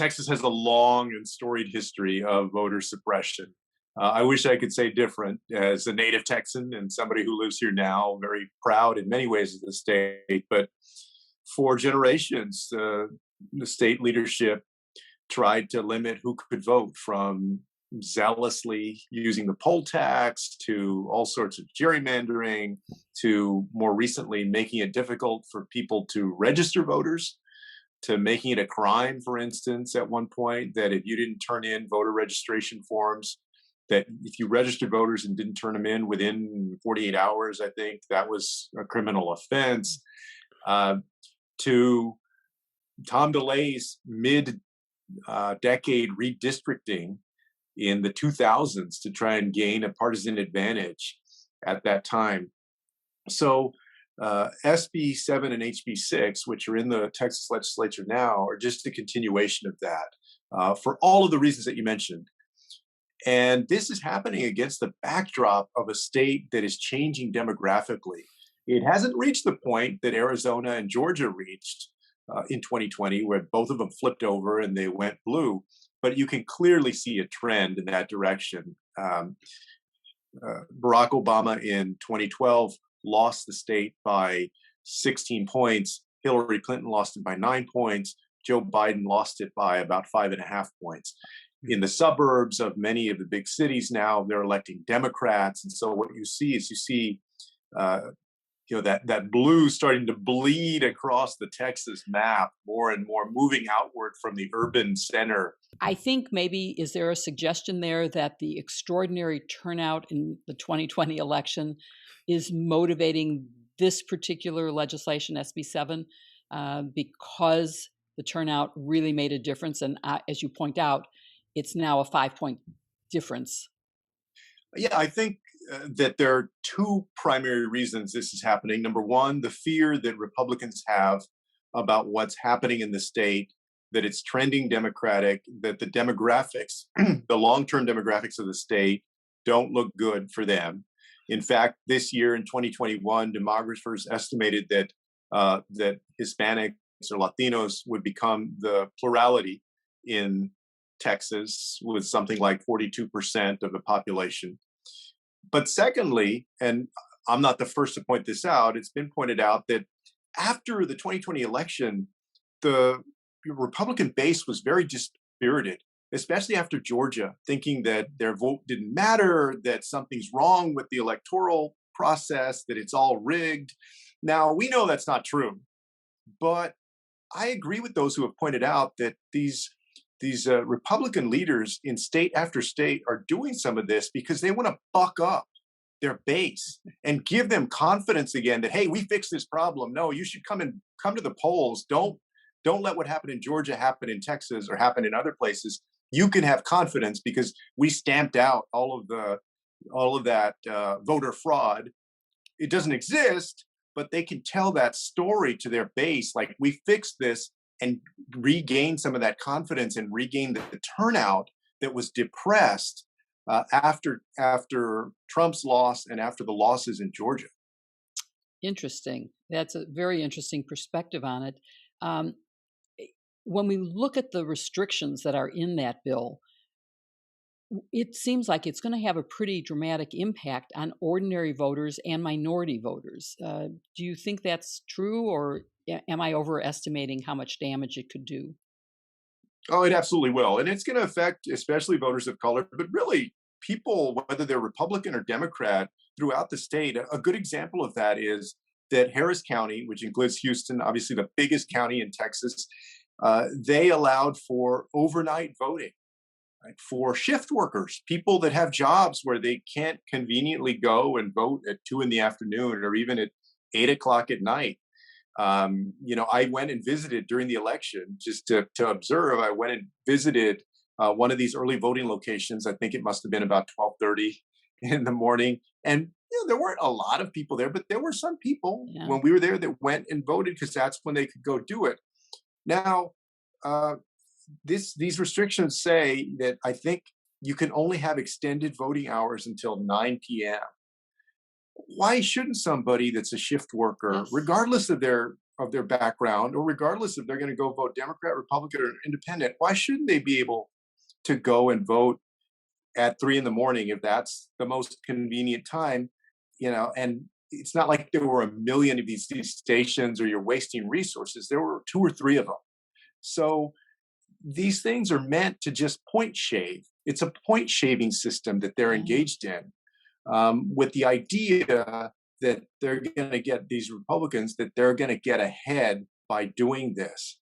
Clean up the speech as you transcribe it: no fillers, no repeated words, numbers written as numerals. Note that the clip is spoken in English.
Texas has a long and storied history of voter suppression. I wish I could say different as a native Texan and somebody who lives here now, very proud in many ways of the state. But for generations, the state leadership tried to limit who could vote, from zealously using the poll tax to all sorts of gerrymandering to more recently making it difficult for people to register voters, to making it a crime, for instance, at one point, that if you didn't turn in voter registration forms, that if you registered voters and didn't turn them in within 48 hours, I think that was a criminal offense, to Tom DeLay's mid-decade redistricting in the 2000s to try and gain a partisan advantage at that time. So SB 7 and HB 6, which are in the Texas legislature now, are just a continuation of that for all of the reasons that you mentioned. And this is happening against the backdrop of a state that is changing demographically. It hasn't reached the point that Arizona and Georgia reached in 2020, where both of them flipped over and they went blue. But you can clearly see a trend in that direction. Barack Obama in 2012 lost the state by 16 points. Hillary Clinton lost it by 9 points. Joe Biden lost it by about 5.5 points. In the suburbs of many of the big cities now, they're electing Democrats. And so what you see is that blue starting to bleed across the Texas map more and more, moving outward from the urban center. I think maybe, is there a suggestion there that the extraordinary turnout in the 2020 election is motivating this particular legislation, SB 7, because the turnout really made a difference? And as you point out, it's now a 5-point difference. Yeah, I think that there are two primary reasons this is happening. Number one, the fear that Republicans have about what's happening in the state, that it's trending Democratic, that the demographics, the long-term demographics of the state don't look good for them. In fact, this year in 2021, demographers estimated that that Hispanics or Latinos would become the plurality in Texas, with something like 42% of the population. But secondly, and I'm not the first to point this out, it's been pointed out that after the 2020 election, the Republican base was very dispirited, especially after Georgia, thinking that their vote didn't matter, that something's wrong with the electoral process, that it's all rigged. Now, we know that's not true, but I agree with those who have pointed out that these Republican leaders in state after state are doing some of this because they want to buck up their base and give them confidence again that, hey, we fixed this problem. No, you should come to the polls. Don't let what happened in Georgia happen in Texas or happen in other places. You can have confidence because we stamped out all of that voter fraud. It doesn't exist, but they can tell that story to their base, like, we fixed this, and regain some of that confidence and regain the turnout that was depressed after Trump's loss and after the losses in Georgia. Interesting. That's a very interesting perspective on it. When we look at the restrictions that are in that bill, it seems like it's going to have a pretty dramatic impact on ordinary voters and minority voters. Do you think that's true, or am I overestimating how much damage it could do? Oh, it absolutely will. And it's going to affect especially voters of color, but really people, whether they're Republican or Democrat, throughout the state. A good example of that is that Harris County, which includes Houston, obviously the biggest county in Texas, they allowed for overnight voting. Right, for shift workers, people that have jobs where they can't conveniently go and vote at 2 p.m. or even at 8 o'clock at night. I went and visited during the election just to observe. I went and visited one of these early voting locations. I think it must have been about 12:30 in the morning. And there weren't a lot of people there, but there were some people when we were there that went and voted because that's when they could go do it. Now, these restrictions say that I think you can only have extended voting hours until 9 p.m. Why shouldn't somebody that's a shift worker, regardless of their of their background, or regardless if they're going to go vote Democrat, Republican, or Independent, why shouldn't they be able to go and vote at 3 in the morning if that's the most convenient time? And it's not like there were a million of these stations or you're wasting resources. There were two or three of them. So these things are meant to just point shave. It's a point shaving system that they're Yeah. engaged in, with the idea that they're going to get these Republicans, that they're going to get ahead by doing this.